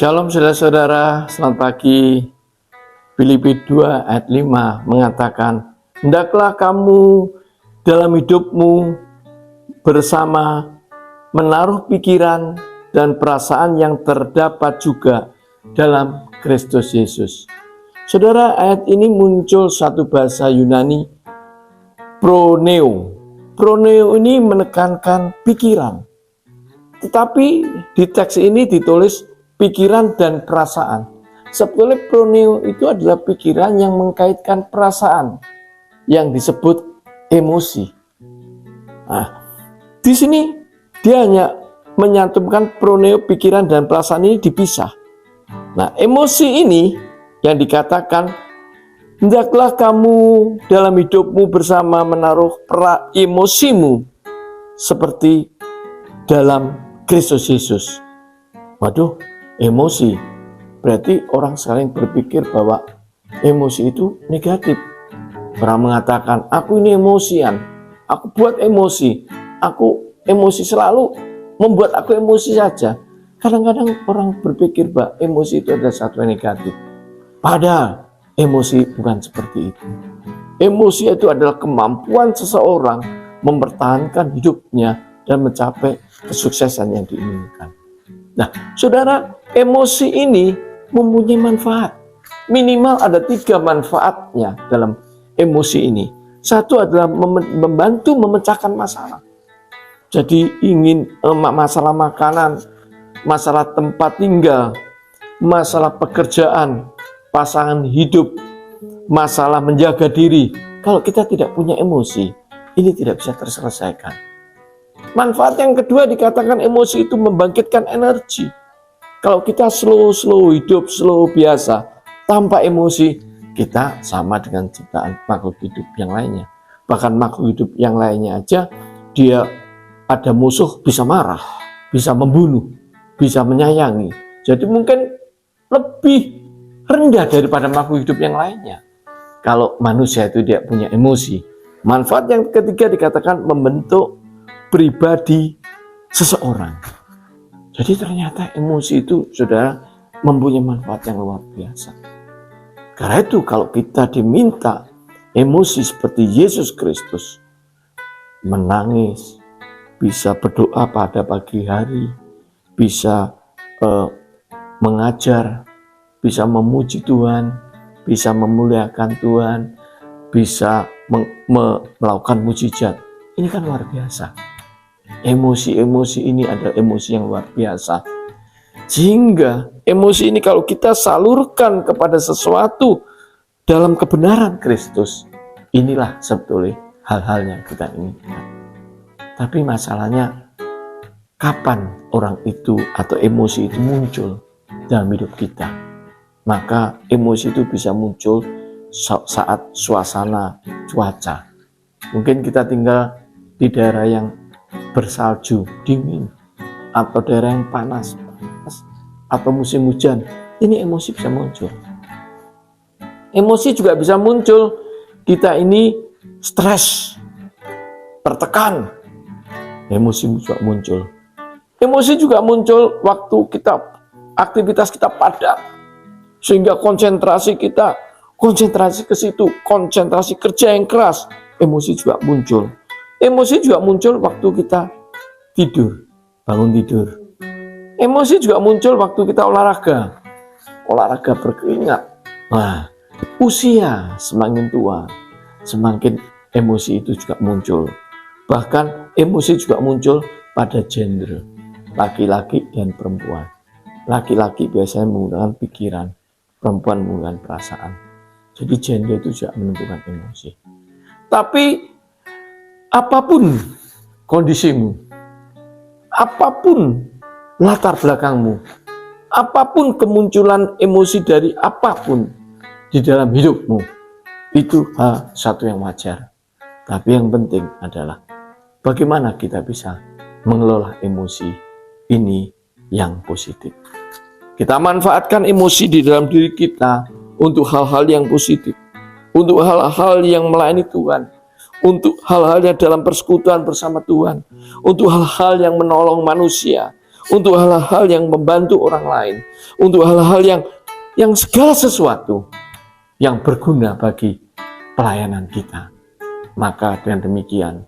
Shalom saudara-saudara, selamat pagi. Filipi 2 ayat 5 mengatakan, hendaklah kamu dalam hidupmu bersama menaruh pikiran dan perasaan yang terdapat juga dalam Kristus Yesus. Saudara, ayat ini muncul satu bahasa Yunani, proneo. Proneo ini menekankan pikiran. Tetapi di teks ini ditulis pikiran dan perasaan. Sebetulnya proneo itu adalah pikiran yang mengkaitkan perasaan yang disebut emosi. Nah, di sini dia hanya menyantumkan proneo, pikiran dan perasaan ini dipisah. Nah, emosi ini yang dikatakan hendaklah kamu dalam hidupmu bersama menaruh emosimu seperti dalam Kristus Yesus. Waduh, emosi. Berarti orang sekarang berpikir bahwa emosi itu negatif. Orang mengatakan, aku ini emosian, aku buat emosi, aku emosi selalu membuat aku emosi saja. Kadang-kadang orang berpikir bahwa emosi itu adalah satu yang negatif. Padahal emosi bukan seperti itu. Emosi itu adalah kemampuan seseorang mempertahankan hidupnya dan mencapai kesuksesan yang diinginkan. Nah, saudara, emosi ini mempunyai manfaat. Minimal ada 3 manfaatnya dalam emosi ini. Satu adalah membantu memecahkan masalah. Jadi ingin masalah makanan, masalah tempat tinggal, masalah pekerjaan, pasangan hidup, masalah menjaga diri. Kalau kita tidak punya emosi, ini tidak bisa terselesaikan. Manfaat yang kedua dikatakan emosi itu membangkitkan energi. Kalau kita slow hidup, slow biasa, tanpa emosi, kita sama dengan ciptaan makhluk hidup yang lainnya. Bahkan makhluk hidup yang lainnya aja, dia ada musuh bisa marah, bisa membunuh, bisa menyayangi. Jadi mungkin lebih rendah daripada makhluk hidup yang lainnya. Kalau manusia itu tidak punya emosi. Manfaat yang ketiga dikatakan membentuk pribadi seseorang. Jadi ternyata emosi itu sudah mempunyai manfaat yang luar biasa. Karena itu kalau kita diminta emosi seperti Yesus Kristus, menangis, bisa berdoa pada pagi hari, bisa mengajar, bisa memuji Tuhan, bisa memuliakan Tuhan, bisa melakukan mujizat. Ini kan luar biasa. Emosi-emosi ini adalah emosi yang luar biasa. Sehingga emosi ini kalau kita salurkan kepada sesuatu dalam kebenaran Kristus, inilah sebetulnya hal-hal yang kita inginkan. Tapi masalahnya, kapan orang itu atau emosi itu muncul dalam hidup kita? Maka emosi itu bisa muncul saat suasana cuaca. Mungkin kita tinggal di daerah yang bersalju, dingin, atau daerah yang panas, atau musim hujan. Ini emosi bisa muncul. Emosi juga bisa muncul kita ini stres, tertekan. Emosi juga muncul. Emosi juga muncul waktu aktivitas kita padat, sehingga konsentrasi ke situ, konsentrasi kerja yang keras. Emosi juga muncul. Emosi juga muncul waktu kita tidur, bangun tidur. Emosi juga muncul waktu kita olahraga berkeringat. Nah, usia semakin tua, semakin emosi itu juga muncul. Bahkan emosi juga muncul pada gender, laki-laki dan perempuan. Laki-laki biasanya menggunakan pikiran, perempuan menggunakan perasaan. Jadi gender itu juga menentukan emosi. Tapi apapun kondisimu, apapun latar belakangmu, apapun kemunculan emosi dari apapun di dalam hidupmu, itu hal satu yang wajar. Tapi yang penting adalah bagaimana kita bisa mengelola emosi ini yang positif. Kita manfaatkan emosi di dalam diri kita untuk hal-hal yang positif, untuk hal-hal yang melayani Tuhan, untuk hal-hal yang dalam persekutuan bersama Tuhan, untuk hal-hal yang menolong manusia, untuk hal-hal yang membantu orang lain, untuk hal-hal yang segala sesuatu yang berguna bagi pelayanan kita. Maka dengan demikian,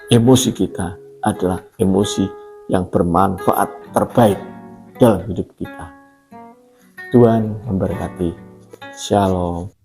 emosi kita adalah emosi yang bermanfaat terbaik dalam hidup kita. Tuhan memberkati. Shalom.